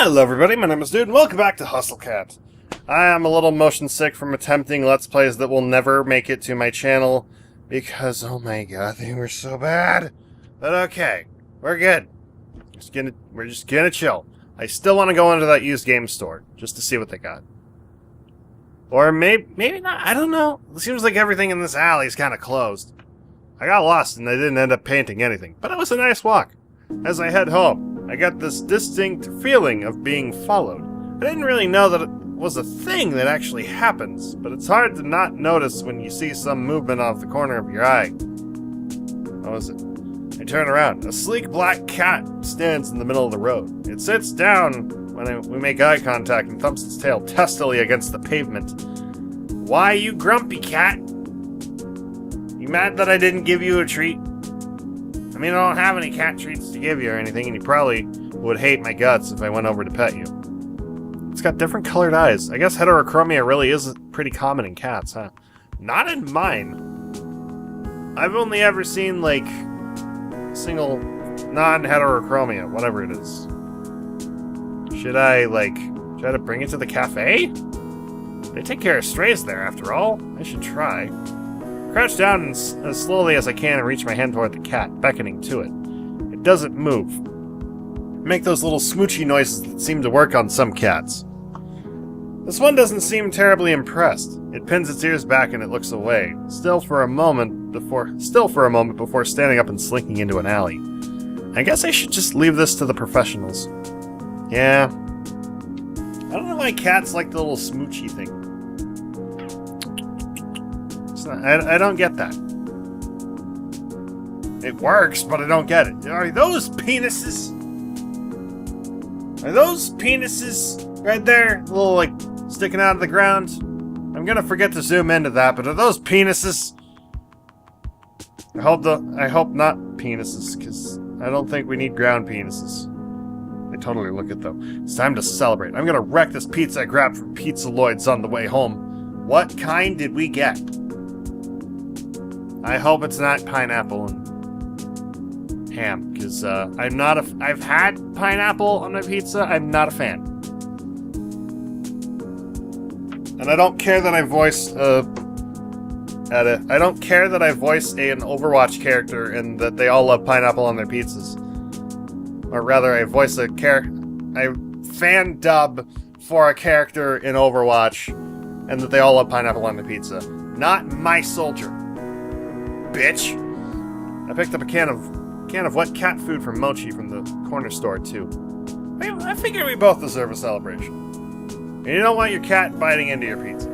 Hello everybody, my name is Dude, and welcome back to HustleCat. I am a little motion sick from attempting Let's Plays that will never make it to my channel, because, oh my god, they were so bad. But okay, we're good. We're just gonna chill. I still want to go into that used game store, just to see what they got. Or maybe not, I don't know. It seems like everything in this alley is kind of closed. I got lost and I didn't end up painting anything, but it was a nice walk. As I head home, I got this distinct feeling of being followed. I didn't really know that it was a thing that actually happens, but it's hard to not notice when you see some movement off the corner of your eye. What was it? I turn around. A sleek black cat stands in the middle of the road. It sits down when we make eye contact and thumps its tail testily against the pavement. Why, you grumpy cat? You mad that I didn't give you a treat? I mean, I don't have any cat treats to give you or anything, and you probably would hate my guts if I went over to pet you. It's got different colored eyes. I guess heterochromia really is pretty common in cats, huh? Not in mine. I've only ever seen, like, single non-heterochromia, whatever it is. Should I bring it to the cafe? They take care of strays there, after all. I should try. Crouch down as slowly as I can and reach my hand toward the cat, beckoning to it. It doesn't move. Make those little smoochy noises that seem to work on some cats. This one doesn't seem terribly impressed. It pins its ears back and it looks away, still for a moment before standing up and slinking into an alley. I guess I should just leave this to the professionals. Yeah. I don't know why cats like the little smoochy thing. I don't get that. It works, but I don't get it. Are those penises? Are those penises right there? A little, like, sticking out of the ground? I'm gonna forget to zoom into that, but are those penises? I hope not penises, because I don't think we need ground penises. They totally look it, though. It's time to celebrate. I'm gonna wreck this pizza I grabbed from Pizza Lloyd's on the way home. What kind did we get? I hope it's not pineapple and ham, because I've had pineapple on my pizza. I'm not a fan. And I don't care that I voice an Overwatch character and that they all love pineapple on their pizzas. Or rather, I voice I fan dub for a character in Overwatch and that they all love pineapple on their pizza. Not my soldier. Bitch! I picked up a can of wet cat food from Mochi from the corner store, too. I figure we both deserve a celebration. And you don't want your cat biting into your pizza.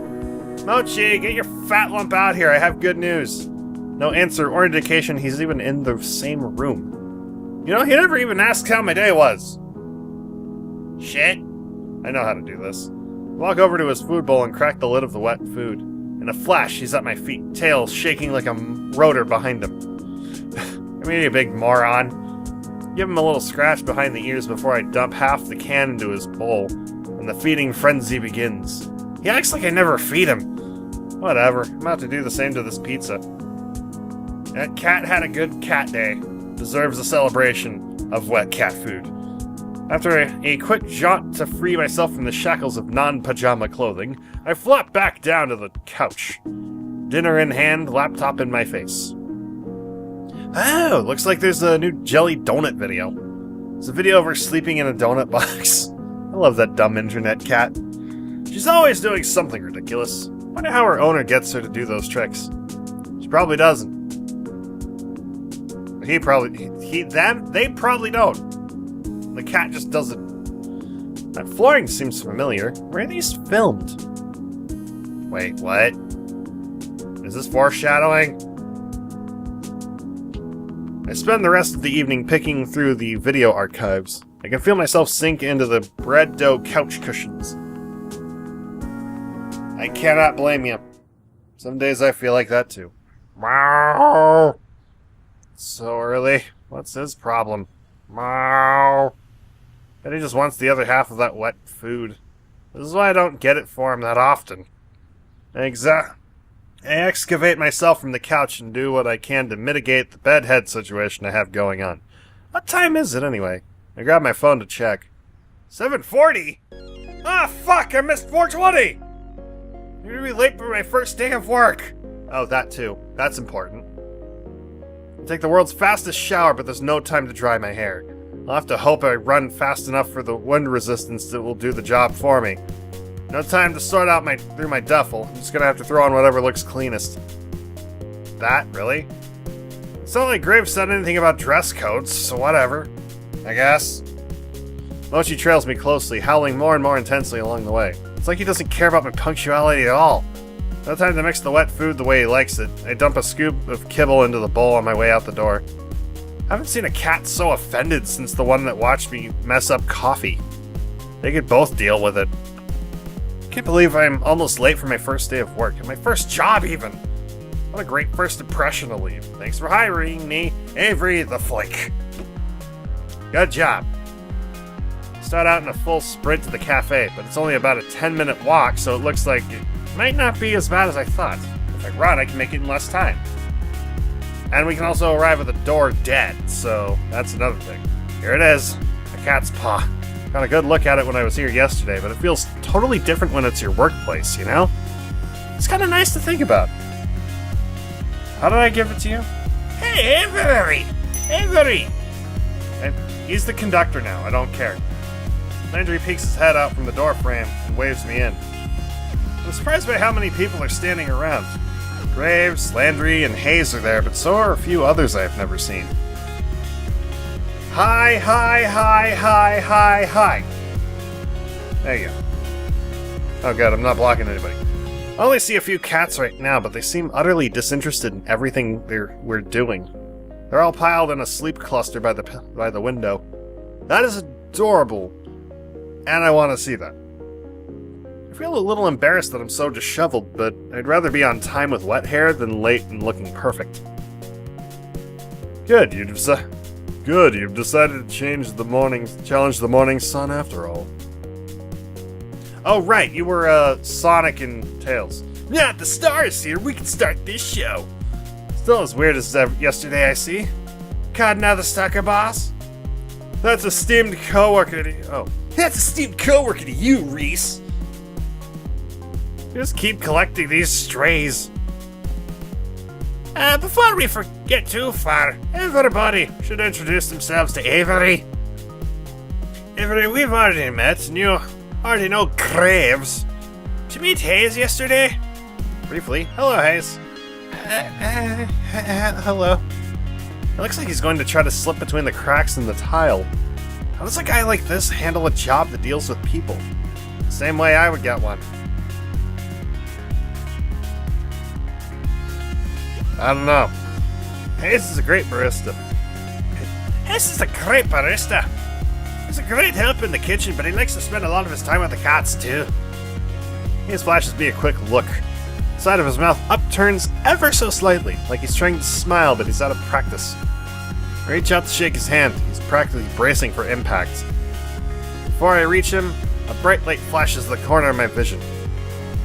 Mochi, get your fat lump out here, I have good news. No answer or indication he's even in the same room. You know, he never even asked how my day was. Shit. I know how to do this. Walk over to his food bowl and crack the lid of the wet food. In a flash, he's at my feet, tail shaking like a rotor behind him. I mean, you big moron. Give him a little scratch behind the ears before I dump half the can into his bowl, and the feeding frenzy begins. He acts like I never feed him. Whatever, I'm about to do the same to this pizza. That cat had a good cat day. Deserves a celebration of wet cat food. After a quick jaunt to free myself from the shackles of non-pajama clothing, I flop back down to the couch. Dinner in hand, laptop in my face. Oh, looks like there's a new jelly donut video. It's a video of her sleeping in a donut box. I love that dumb internet cat. She's always doing something ridiculous. Wonder how her owner gets her to do those tricks. She probably doesn't. They probably don't. The cat just does it. That flooring seems familiar. Where are these filmed? Wait, what? Is this foreshadowing? I spend the rest of the evening picking through the video archives. I can feel myself sink into the bread dough couch cushions. I cannot blame you. Some days I feel like that too. Meow. So early. What's his problem? Meow. Bet he just wants the other half of that wet food. This is why I don't get it for him that often. I excavate myself from the couch and do what I can to mitigate the bedhead situation I have going on. What time is it, anyway? I grab my phone to check. 7:40? Ah, fuck, I missed 4:20! I'm gonna be late for my first day of work. Oh, that too. That's important. I'll take the world's fastest shower, but there's no time to dry my hair. I'll have to hope I run fast enough for the wind resistance that will do the job for me. No time to sort out through my duffel. I'm just gonna have to throw on whatever looks cleanest. That, really? It's not like Graves said anything about dress codes, so whatever. I guess. Mochi trails me closely, howling more and more intensely along the way. It's like he doesn't care about my punctuality at all. No time to mix the wet food the way he likes it. I dump a scoop of kibble into the bowl on my way out the door. I haven't seen a cat so offended since the one that watched me mess up coffee. They could both deal with it. Can't believe I'm almost late for my first day of work, and my first job even. What a great first impression to leave. Thanks for hiring me, Avery the Flick. Good job. Start out in a full sprint to the cafe, but it's only about a 10-minute walk, so it looks like it might not be as bad as I thought. If I run, I can make it in less time. And we can also arrive at the door dead, so that's another thing. Here it is, a cat's paw. Got a good look at it when I was here yesterday, but it feels totally different when it's your workplace, you know? It's kind of nice to think about. How did I give it to you? Hey, Avery! Avery! And he's the conductor now, I don't care. Landry peeks his head out from the door frame and waves me in. I'm surprised by how many people are standing around. Graves, Landry, and Hayes are there, but so are a few others I've never seen. Hi, hi, hi, hi, hi, hi. There you go. Oh god, I'm not blocking anybody. I only see a few cats right now, but they seem utterly disinterested in everything we're doing. They're all piled in a sleep cluster by the window. That is adorable, and I want to see that. I feel a little embarrassed that I'm so disheveled, but I'd rather be on time with wet hair than late and looking perfect. Good, you've decided to challenge the morning sun after all. Oh right, you were Sonic and Tails. Yeah, the star is here. We can start this show. Still as weird as yesterday, I see. Caught another sucker, boss? That's esteemed coworker to you. Oh, that's esteemed coworker to you, Reese. Just keep collecting these strays. Before we get too far, everybody should introduce themselves to Avery. Avery, we've already met, and you already know Graves. Did you meet Hayes yesterday? Briefly. Hello, Hayes. Hello. It looks like he's going to try to slip between the cracks in the tile. How does a guy like this handle a job that deals with people? Same way I would get one. I don't know. Hayes is a great barista. Hayes is a great barista. He's a great help in the kitchen, but he likes to spend a lot of his time with the cats, too. Hayes flashes me a quick look. The side of his mouth upturns ever so slightly, like he's trying to smile, but he's out of practice. I reach out to shake his hand. He's practically bracing for impact. Before I reach him, a bright light flashes the corner of my vision.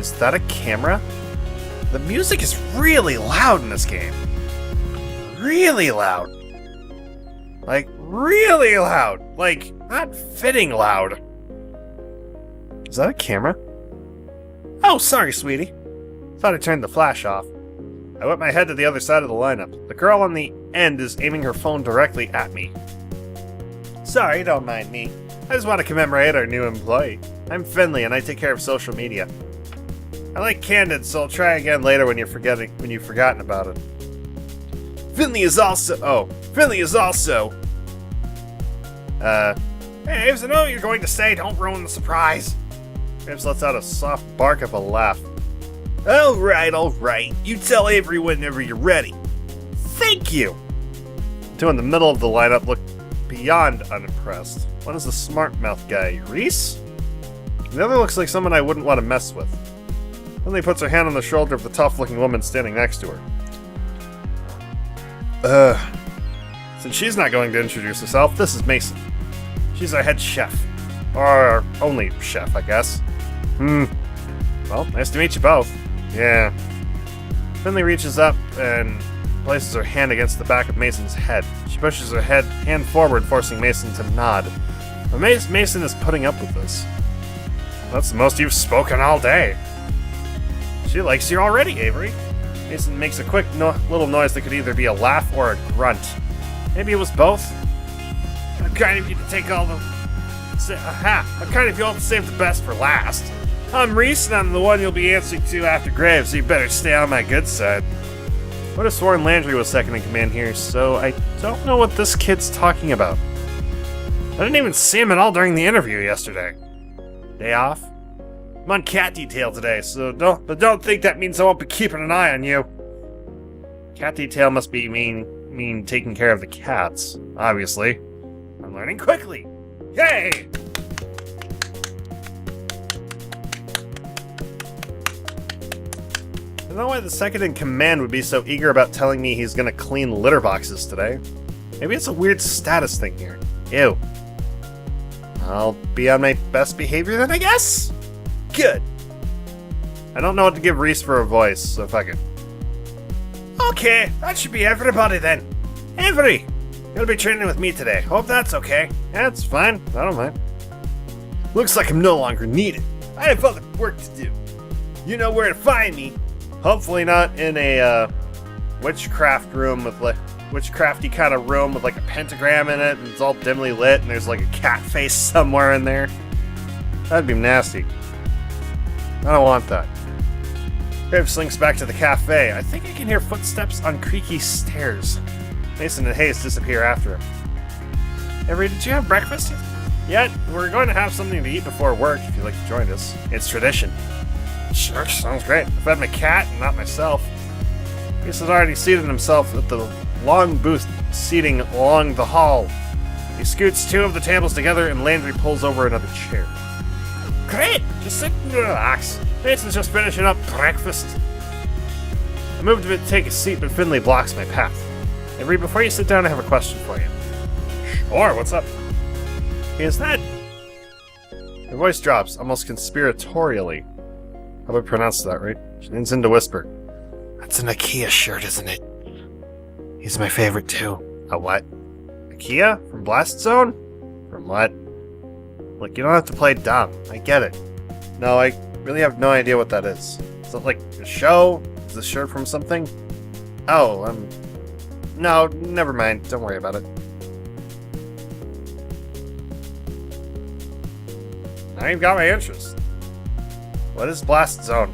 Is that a camera? The music is really loud in this game. Really loud. Like, really loud. Like, not fitting loud. Is that a camera? Oh, sorry, sweetie. Thought I turned the flash off. I whip my head to the other side of the lineup. The girl on the end is aiming her phone directly at me. Sorry, don't mind me. I just want to commemorate our new employee. I'm Finley, and I take care of social media. I like Candid, so I'll try again later when you've forgotten about it. Finley is also... Hey, Aves, I know what you're going to say. Don't ruin the surprise. Aves lets out a soft bark of a laugh. All right. You tell Avery whenever you're ready. Thank you. The two in the middle of the lineup look beyond unimpressed. One is the smart mouth guy, Reese? The other looks like someone I wouldn't want to mess with. Finley puts her hand on the shoulder of the tough-looking woman standing next to her. Since she's not going to introduce herself, this is Mason. She's our head chef. Or our only chef, I guess. Well, nice to meet you both. Yeah. Finley reaches up and places her hand against the back of Mason's head. She pushes her hand forward, forcing Mason to nod. amazed Mason is putting up with this. That's the most you've spoken all day. She likes you already, Avery. Mason makes a quick little noise that could either be a laugh or a grunt. Maybe it was both. How kind of you to take all the... How kind of you all to save the best for last. I'm Reese, and I'm the one you'll be answering to after Graves, so you better stay on my good side. Would have sworn Landry was second in command here, so I don't know what this kid's talking about. I didn't even see him at all during the interview yesterday. Day off? I'm on cat detail today, so don't think that means I won't be keeping an eye on you. Cat detail must be mean taking care of the cats, obviously. I'm learning quickly. Yay! I don't know why the second in command would be so eager about telling me he's gonna clean litter boxes today. Maybe it's a weird status thing here. Ew. I'll be on my best behavior then, I guess? Good. I don't know what to give Reese for a voice, so fuck it. Okay, that should be everybody then. Avery, you'll be training with me today. Hope that's okay. Yeah, it's fine. I don't mind. Looks like I'm no longer needed. I have other work to do. You know where to find me. Hopefully not in a witchcraft room with like witchcrafty kind of room with like a pentagram in it and it's all dimly lit and there's like a cat face somewhere in there. That'd be nasty. I don't want that. Graves slinks back to the cafe. I think I can hear footsteps on creaky stairs. Mason and Hayes disappear after him. Avery, did you have breakfast yet? We're going to have something to eat before work if you'd like to join us. It's tradition. Sure, sounds great. I fed my cat and not myself. Reese has already seated himself at the long booth seating along the hall. He scoots two of the tables together and Landry pulls over another chair. Great! Just sit and relax. Mason's just finishing up breakfast. I moved a bit to take a seat, but Finley blocks my path. Avery, before you sit down, I have a question for you. Sure, what's up? Is that... Her voice drops, almost conspiratorially. How do I pronounce that, right? She leans in to whisper. That's an IKEA shirt, isn't it? He's my favorite, too. A what? IKEA? From Blast Zone? From what? Look, you don't have to play dumb. I get it. No, I really have no idea what that is. Is it like a show? Is this shirt from something? Oh, no, never mind. Don't worry about it. Now you've got my interest. What is Blast Zone?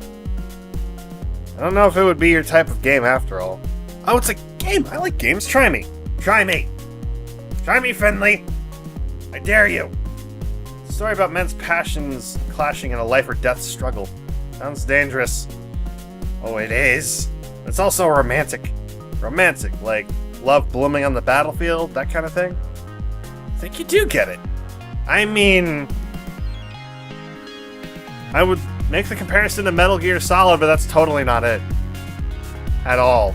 I don't know if it would be your type of game after all. Oh, it's a game! I like games. Try me. Try me. Try me, Finley. I dare you. It's a story about men's passions clashing in a life or death struggle. Sounds dangerous. Oh, it is. It's also romantic. Romantic, like love blooming on the battlefield, that kind of thing. I think you do get it. I mean... I would make the comparison to Metal Gear Solid, but that's totally not it. At all.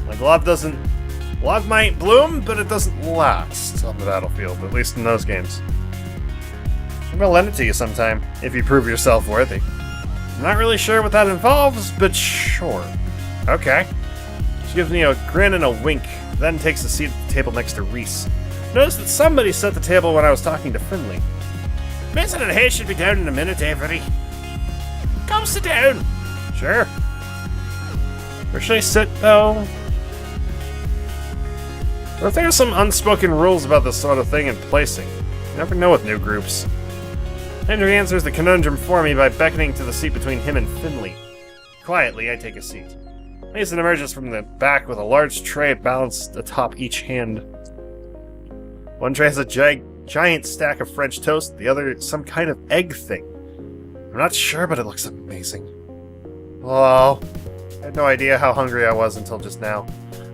Like, love might bloom, but it doesn't last on the battlefield, at least in those games. I'm gonna lend it to you sometime, if you prove yourself worthy. I'm not really sure what that involves, but sure. Okay. She gives me a grin and a wink, then takes a seat at the table next to Reese. Notice that somebody set the table when I was talking to Finley. Mason and Hayes should be down in a minute, Avery. Come sit down. Sure. Where should I sit, though? What if there's some unspoken rules about this sort of thing in placing? You never know with new groups. Henry answers the conundrum for me by beckoning to the seat between him and Finley. Quietly, I take a seat. Mason emerges from the back with a large tray balanced atop each hand. One tray has a giant stack of French toast, the other some kind of egg thing. I'm not sure, but it looks amazing. Oh, I had no idea how hungry I was until just now.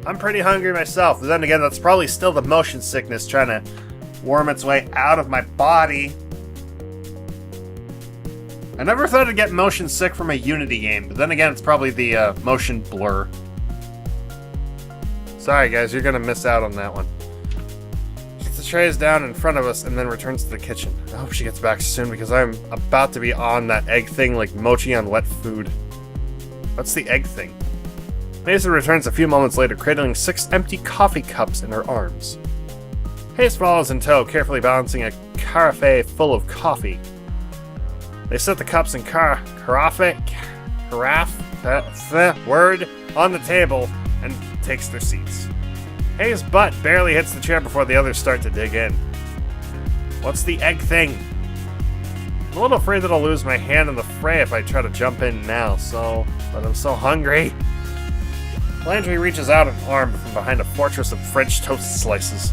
I'm pretty hungry myself, but then again, that's probably still the motion sickness trying to worm its way out of my body. I never thought I'd get motion sick from a Unity game, but then again, it's probably the motion blur. Sorry guys, you're gonna miss out on that one. She sets the trays down in front of us and then returns to the kitchen. I hope she gets back soon because I'm about to be on that egg thing like mochi on wet food. What's the egg thing? Mason returns a few moments later, cradling 6 empty coffee cups in her arms. Hayes follows in tow, carefully balancing a carafe full of coffee. They set the cups and carafe word on the table and takes their seats. Hayes' butt barely hits the chair before the others start to dig in. What's the egg thing? I'm a little afraid that I'll lose my hand in the fray if I try to jump in now, but I'm so hungry. Landry reaches out an arm from behind a fortress of French toast slices.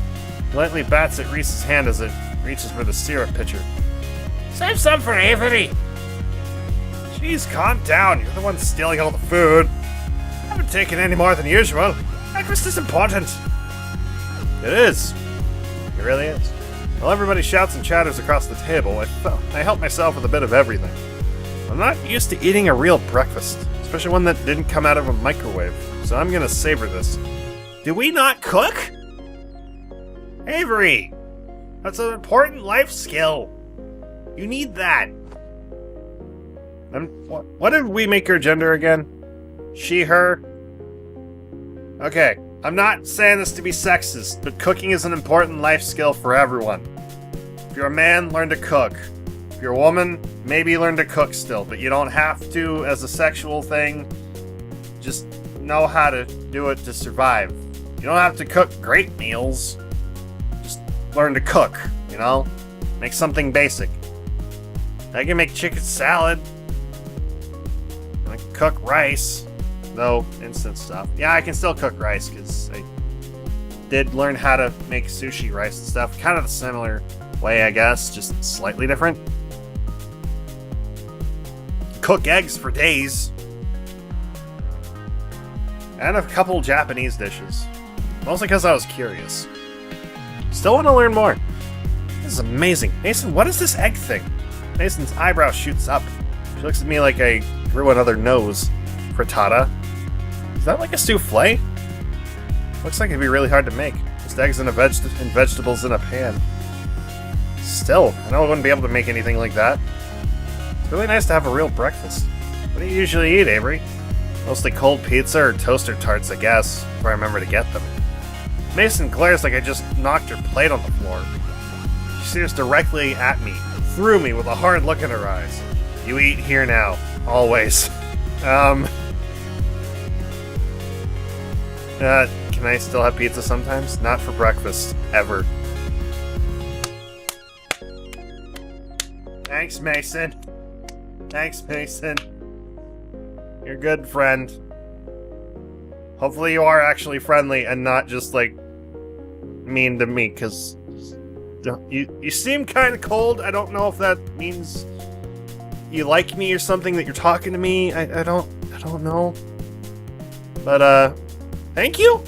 He lightly bats at Reese's hand as it reaches for the syrup pitcher. Save some for Avery! Jeez, calm down. You're the one stealing all the food. I haven't taken any more than usual. Breakfast is important. It is. It really is. While everybody shouts and chatters across the table, I help myself with a bit of everything. I'm not used to eating a real breakfast, especially one that didn't come out of a microwave, so I'm gonna savor this. Do we not cook? Avery! That's an important life skill. You need that. What did we make her gender again? She, her? Okay, I'm not saying this to be sexist, but cooking is an important life skill for everyone. If you're a man, learn to cook. If you're a woman, maybe learn to cook still, but you don't have to as a sexual thing. Just know how to do it to survive. You don't have to cook great meals. Just learn to cook, you know? Make something basic. I can make chicken salad. I can cook rice. Though, instant stuff. Yeah, I can still cook rice, because I did learn how to make sushi rice and stuff. Kind of the similar way, I guess, just slightly different. Cook eggs for days. And a couple Japanese dishes. Mostly because I was curious. Still want to learn more. This is amazing. Mason, what is this egg thing? Mason's eyebrow shoots up. She looks at me like I grew another nose. Frittata. Is that like a souffle? Looks like it'd be really hard to make. Just eggs and vegetables in a pan. Still, I know I wouldn't be able to make anything like that. It's really nice to have a real breakfast. What do you usually eat, Avery? Mostly cold pizza or toaster tarts, I guess, if I remember to get them. Mason glares like I just knocked her plate on the floor. She stares directly at me, through me with a hard look in her eyes. You eat here now. Always. Can I still have pizza sometimes? Not for breakfast. Ever. Thanks, Mason. Thanks, Mason. You're a good friend. Hopefully you are actually friendly and not just, like, mean to me, because you seem kind of cold. I don't know if that means you like me or something, that you're talking to me. I don't know. But, thank you?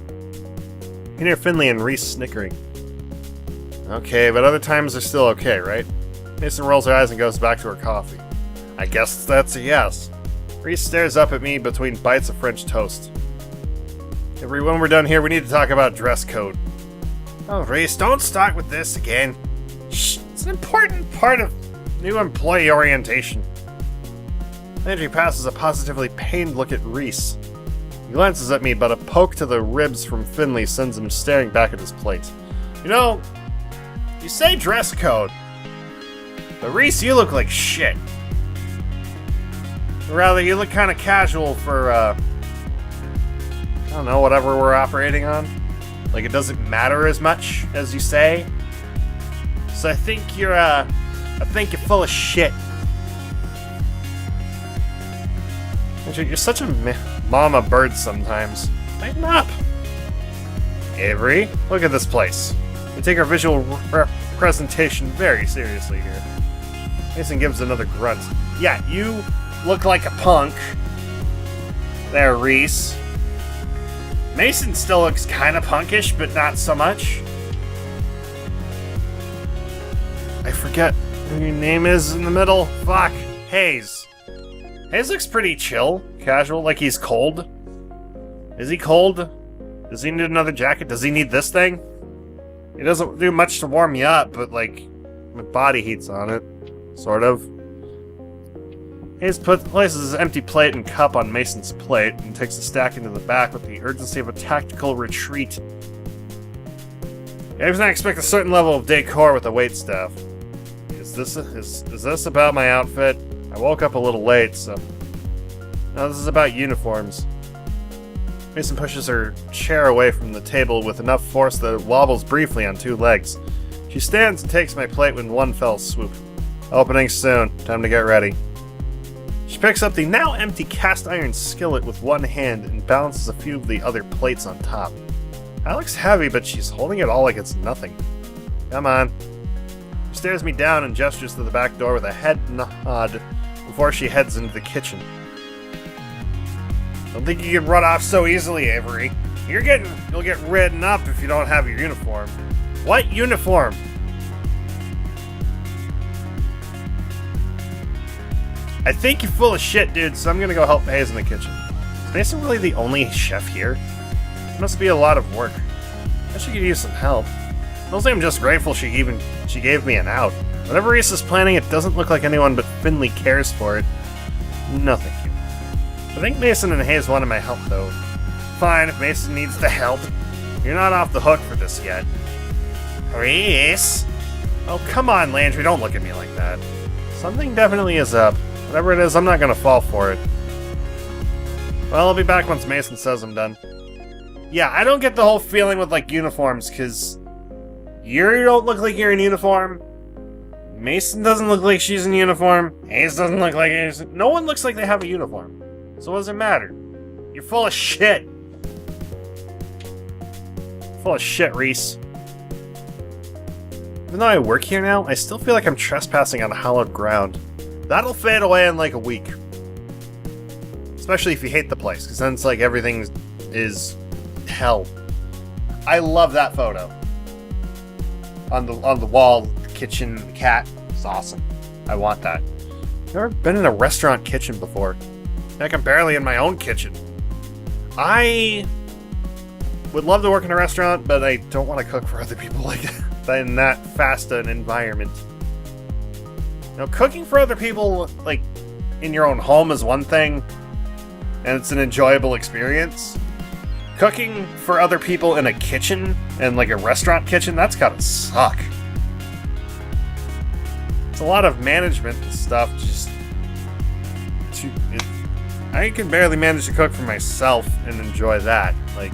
You can hear Finley and Reese snickering. Okay, but other times are still okay, right? Mason rolls her eyes and goes back to her coffee. I guess that's a yes. Reese stares up at me between bites of French toast. When we're done here, we need to talk about dress code. Oh, Reese, don't start with this again. Shh, it's an important part of new employee orientation. Landry passes a positively pained look at Reese. He glances at me, but a poke to the ribs from Finley sends him staring back at his plate. You know, you say dress code, but Reese, you look like shit. Or rather, you look kind of casual for, I don't know, whatever we're operating on. Like, it doesn't matter as much as you say. So I think you're full of shit. You're such a mama bird sometimes. Lighten up. Avery, look at this place. We take our visual representation very seriously here. Mason gives another grunt. Yeah, you look like a punk. There, Reese. Mason still looks kind of punkish, but not so much. I forget who your name is in the middle. Fuck. Hayes. Hayes looks pretty chill, casual, like he's cold. Is he cold? Does he need another jacket? Does he need this thing? It doesn't do much to warm me up, but like, my body heat's on it. Sort of. Hayes places his empty plate and cup on Mason's plate and takes a stack into the back with the urgency of a tactical retreat. Even I expect a certain level of decor with the waitstaff. Is this about my outfit? I woke up a little late, so... No, this is about uniforms. Mason pushes her chair away from the table with enough force that it wobbles briefly on 2 legs. She stands and takes my plate in one fell swoop. Opening soon. Time to get ready. She picks up the now empty cast iron skillet with one hand and balances a few of the other plates on top. That looks heavy, but she's holding it all like it's nothing. Come on. She stares me down and gestures to the back door with a head nod before she heads into the kitchen. Don't think you can run off so easily, Avery. You'll get ridden up if you don't have your uniform. What uniform? I think you're full of shit, dude, so I'm gonna go help Hayes in the kitchen. Is Mason really the only chef here? It must be a lot of work. I should could use some help. Mostly I'm just grateful she gave me an out. Whatever Reese is planning, it doesn't look like anyone but Finley cares for it. No thank you. I think Mason and Hayes wanted my help, though. Fine, if Mason needs the help. You're not off the hook for this yet. Reese? Oh, come on, Landry, don't look at me like that. Something definitely is up. Whatever it is, I'm not gonna fall for it. Well, I'll be back once Mason says I'm done. Yeah, I don't get the whole feeling with, like, uniforms, because you don't look like you're in uniform. Mason doesn't look like she's in uniform. Hayes doesn't look like he's... No one looks like they have a uniform. So what does it matter? You're full of shit. Full of shit, Reese. Even though I work here now, I still feel like I'm trespassing on hallowed ground. That'll fade away in like a week. Especially if you hate the place, because then it's like everything is hell. I love that photo. On the wall, the kitchen, the cat. It's awesome. I want that. I've never been in a restaurant kitchen before. Heck, I'm barely in my own kitchen. I would love to work in a restaurant, but I don't want to cook for other people like that in that fast an environment. Now, cooking for other people, like, in your own home is one thing, and it's an enjoyable experience. Cooking for other people in a kitchen, and like a restaurant kitchen, that's gotta suck. It's a lot of management and stuff, I can barely manage to cook for myself and enjoy that. Like,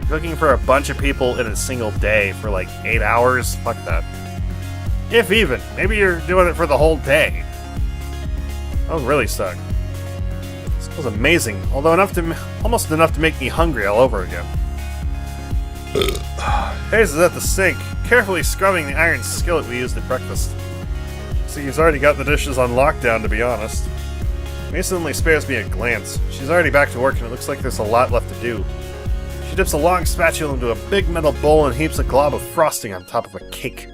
cooking for a bunch of people in a single day for like 8 hours, fuck that. If even. Maybe you're doing it for the whole day. That would really suck. This was amazing, although almost enough to make me hungry all over again. Hayes is at the sink, carefully scrubbing the iron skillet we used at breakfast. See, he's already got the dishes on lockdown, to be honest. Mason only spares me a glance. She's already back to work, and it looks like there's a lot left to do. She dips a long spatula into a big metal bowl and heaps a glob of frosting on top of a cake.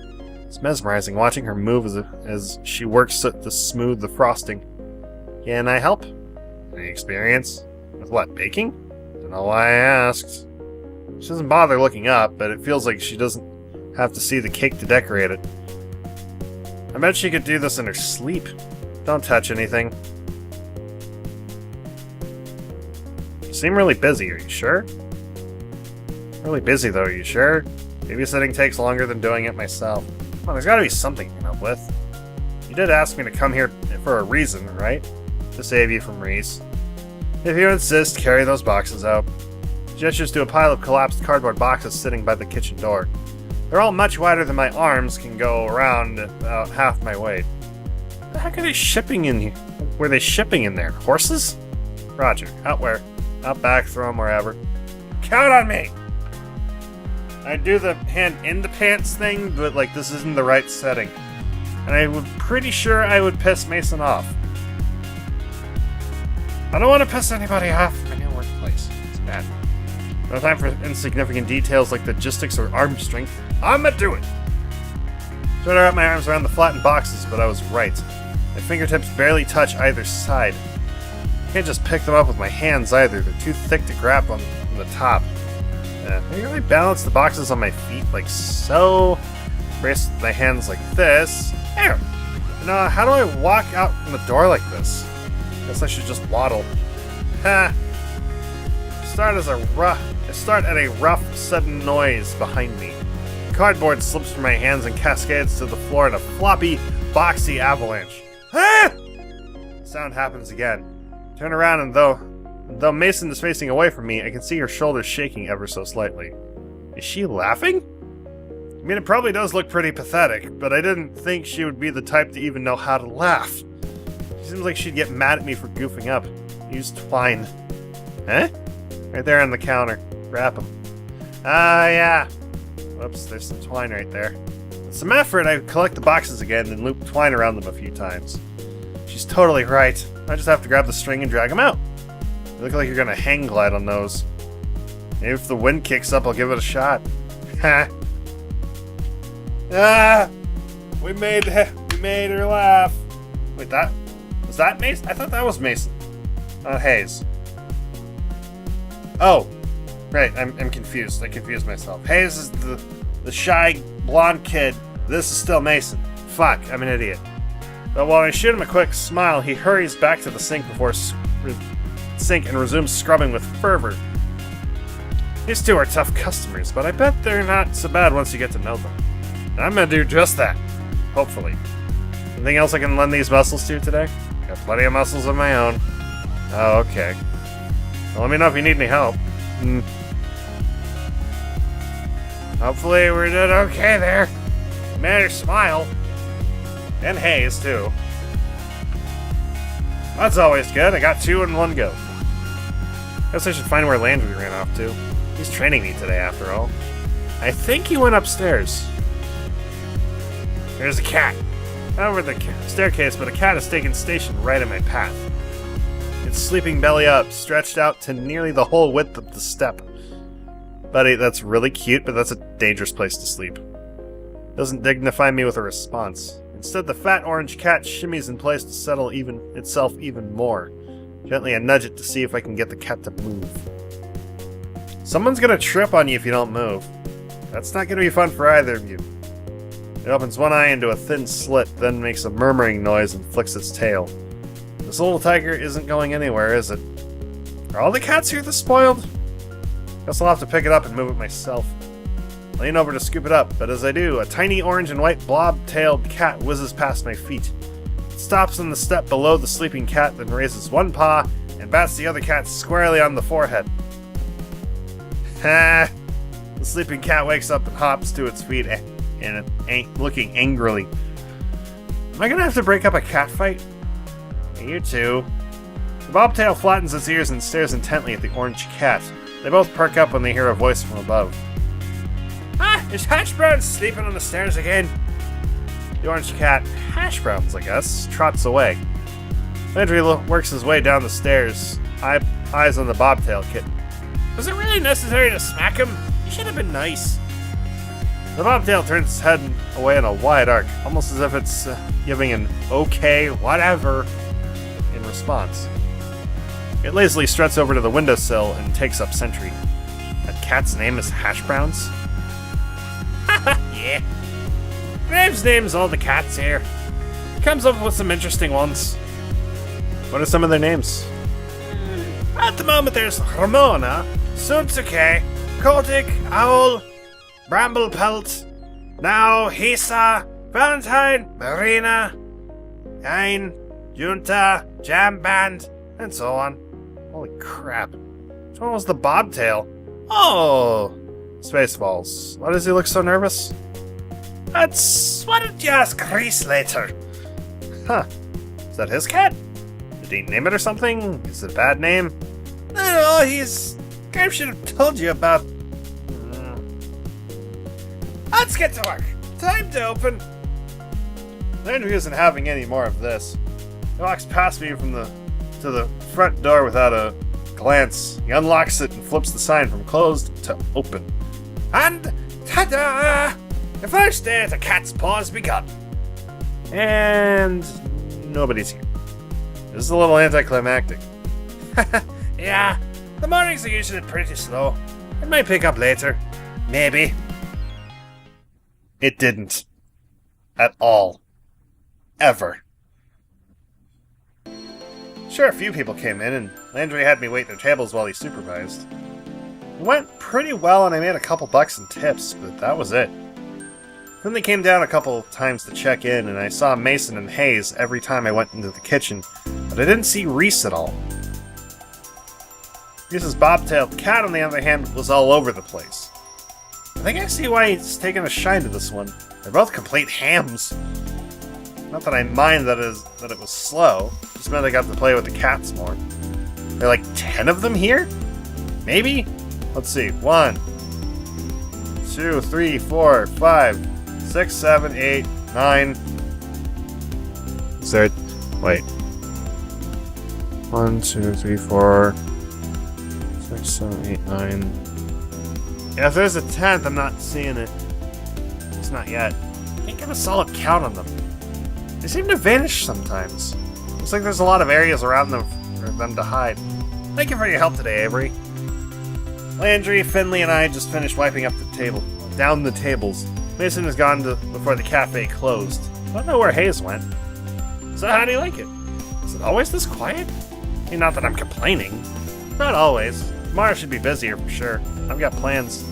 It's mesmerizing watching her move as she works to smooth the frosting. Can I help? Any experience? With what, baking? Don't know why I asked. She doesn't bother looking up, but it feels like she doesn't have to see the cake to decorate it. I bet she could do this in her sleep. Don't touch anything. You seem really busy, are you sure? Really busy though, are you sure? Babysitting takes longer than doing it myself. Well, there's gotta be something you can help with. You did ask me to come here for a reason, right? To save you from Reese. If you insist, carry those boxes out. Gestures to a pile of collapsed cardboard boxes sitting by the kitchen door. They're all much wider than my arms can go around about half my weight. What the heck are they shipping in here? Were they shipping in there? Horses? Roger. Out where? Out back, throw them wherever. Count on me! I do the hand in the pants thing, but like this isn't the right setting. And I was pretty sure I would piss Mason off. I don't want to piss anybody off in my new workplace. It's bad. No time for insignificant details like logistics or arm strength. I'ma do it! Tried to wrap my arms around the flattened boxes, but I was right. My fingertips barely touch either side. I can't just pick them up with my hands either. They're too thick to grab on the top. I really balance the boxes on my feet like so. Brace my hands like this. There! Now, how do I walk out from the door like this? Guess I should just waddle. Ha! Start at a rough, sudden noise behind me. cardboard slips from my hands and cascades to the floor in a floppy, boxy avalanche. Ah! Sound happens again. Turn around, and though Mason is facing away from me, I can see her shoulders shaking ever so slightly. Is she laughing? I mean, it probably does look pretty pathetic, but I didn't think she would be the type to even know how to laugh. She seems like she'd get mad at me for goofing up. Use twine. Huh? Right there on the counter. Wrap them. Ah, yeah. Whoops, there's some twine right there. With some effort, I collect the boxes again and loop twine around them a few times. She's totally right. I just have to grab the string and drag them out. You look like you're gonna hang glide on those. Maybe if the wind kicks up, I'll give it a shot. Ha! Ah! We made her laugh. Wait, was that Mason? I thought that was Mason. Not Hayes. Oh, right. I'm confused. I confused myself. Hayes is the shy blonde kid. This is still Mason. Fuck, I'm an idiot. But while I shoot him a quick smile, he hurries back to the sink and resumes scrubbing with fervor. These two are tough customers, but I bet they're not so bad once you get to know them. And I'm gonna do just that. Hopefully. Anything else I can lend these muscles to today? Got plenty of muscles of my own. Oh, okay. Well, let me know if you need any help. Hopefully we're doing okay there. You made her smile. And Hayes, too. That's always good. I got two in one go. Guess I should find where Landry ran off to. He's training me today, after all. I think he went upstairs. There's a cat. Over the staircase, but a cat has taken station right in my path. It's sleeping belly up, stretched out to nearly the whole width of the step. Buddy, that's really cute, but that's a dangerous place to sleep. Doesn't dignify me with a response. Instead, the fat orange cat shimmies in place to settle itself even more. Gently, I nudge it to see if I can get the cat to move. Someone's gonna trip on you if you don't move. That's not gonna be fun for either of you. It opens one eye into a thin slit, then makes a murmuring noise and flicks its tail. This little tiger isn't going anywhere, is it? Are all the cats here this spoiled? Guess I'll have to pick it up and move it myself. I lean over to scoop it up, but as I do, a tiny orange and white blob-tailed cat whizzes past my feet. It stops on the step below the sleeping cat, then raises one paw and bats the other cat squarely on the forehead. Ha! The sleeping cat wakes up and hops to its feet, looking angrily. Am I gonna have to break up a cat fight? You too. The bobtail flattens its ears and stares intently at the orange cat. They both perk up when they hear a voice from above. Ah, is Hash Brown sleeping on the stairs again? The orange cat, Hash Browns, I guess, trots away. Landry works his way down the stairs, eyes on the bobtail kitten. Was it really necessary to smack him? You should have been nice. The bobtail turns its head away in a wide arc, almost as if it's giving an okay, whatever in response. It lazily struts over to the windowsill and takes up sentry. That cat's name is Hash Browns? Haha, yeah. Graves names all the cats here. Comes up with some interesting ones. What are some of their names? At the moment there's Ramona, Sunsuke, Kotick, Owl, Bramblepelt, now Hisa, Valentine, Marina, Ein, Junta, Jam Band, and so on. Holy crap. Which one was the bobtail? Oh! Spaceballs. Why does he look so nervous? Why don't you ask Reese later? Huh. Is that his cat? Did he name it or something? Is it a bad name? No, Graves should have told you about... Let's get to work. Time to open. Landry isn't having any more of this. He walks past me to the front door without a glance. He unlocks it and flips the sign from closed to open. And ta-da! The first day at the cat's paw has begun. And nobody's here. This is a little anticlimactic. Yeah, the mornings are usually pretty slow. It might pick up later. Maybe. It didn't. At all. Ever. Sure, a few people came in, and Landry had me wait their tables while he supervised. It went pretty well, and I made a couple bucks in tips, but that was it. Finley came down a couple times to check in, and I saw Mason and Hayes every time I went into the kitchen, but I didn't see Reese at all. Reese's bobtailed cat, on the other hand, was all over the place. I think I see why he's taken a shine to this one. They're both complete hams. Not that I mind that it was slow, just meant I got to play with the cats more. There are like 10 of them here? Maybe? Let's see. 1, 2, 3, 4, 5, 6, 7, 8, 9. Is there... Wait. 1, 2, 3, 4, 6, 7, 8, 9. Yeah, if there's a 10th, I'm not seeing it. It's not yet. Can't get a solid count on them. They seem to vanish sometimes. Looks like there's a lot of areas around them for them to hide. Thank you for your help today, Avery. Landry, Finley, and I just finished wiping up the table. Down the tables. Mason has gone before the cafe closed. I don't know where Hayes went. So how do you like it? Is it always this quiet? I mean, not that I'm complaining. Not always. Tomorrow should be busier for sure. I've got plans.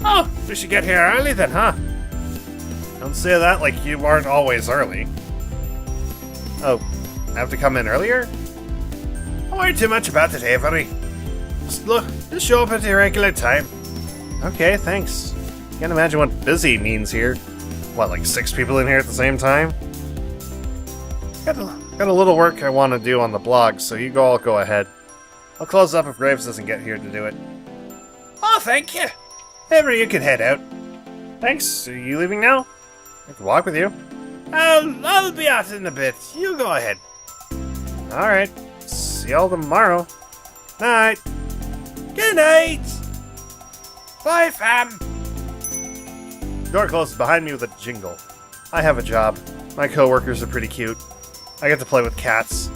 Oh, we should get here early then, huh? Don't say that like you aren't always early. Oh, I have to come in earlier? Don't worry too much about it, Avery. Just show up at your regular time. Okay, thanks. Can't imagine what busy means here. What, like 6 people in here at the same time? Got a little work I want to do on the blog, so you all go ahead. I'll close up if Graves doesn't get here to do it. Oh, thank you. Avery, you can head out. Thanks. Are you leaving now? I can walk with you. I'll be out in a bit. You go ahead. Alright. See y'all tomorrow. Night. Good night. Bye, fam. Door closes behind me with a jingle. I have a job. My coworkers are pretty cute. I get to play with cats.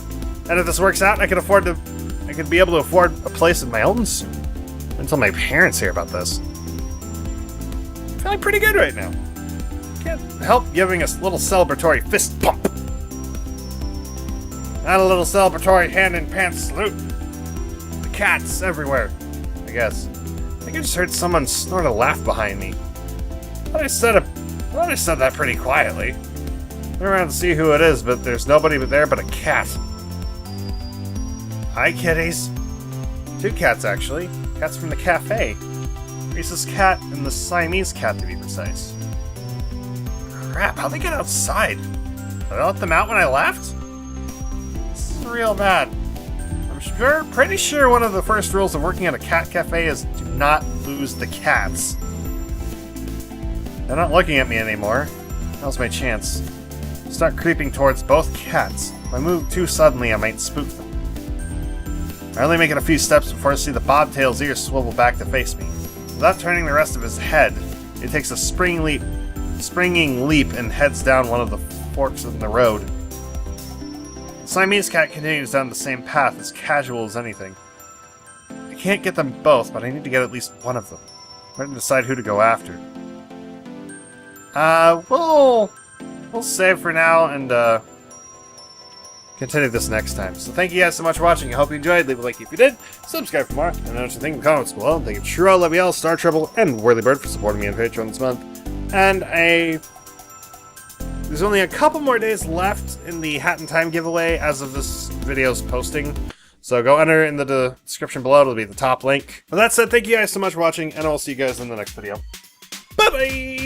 And if this works out, I could be able to afford a place of my own soon. Until my parents hear about this. I'm feeling pretty good right now. Can't help giving a little celebratory fist pump. And a little celebratory hand-in-pants salute. The cats everywhere, I guess. I think I just heard someone snort a laugh behind me. I thought I said that pretty quietly. Went around to see who it is, but there's nobody there but a cat. Hi, kitties. 2 cats, actually. Cats from the cafe. Reese's cat and the Siamese cat, to be precise. Crap, how'd they get outside? Did I let them out when I left? This is real bad. I'm pretty sure one of the first rules of working at a cat cafe is do not lose the cats. They're not looking at me anymore. Now's my chance. Start creeping towards both cats. If I move too suddenly, I might spook them. I only make it a few steps before I see the bobtail's ears swivel back to face me. Without turning the rest of his head, it takes a springing leap and heads down one of the forks in the road. The Siamese cat continues down the same path, as casual as anything. I can't get them both, but I need to get at least one of them. I'm going to decide who to go after. We'll save for now and continue this next time. So thank you guys so much for watching. I hope you enjoyed. Leave a like if you did. Subscribe for more. And know what you think in the comments below. Thank you to True, Love Y'all, Star Trouble, and Whirlybird for supporting me on Patreon this month. And there's only a couple more days left in the Hat in Time giveaway as of this video's posting. So go enter in the description below. It'll be the top link. With that said, thank you guys so much for watching, and I'll see you guys in the next video. Bye-bye!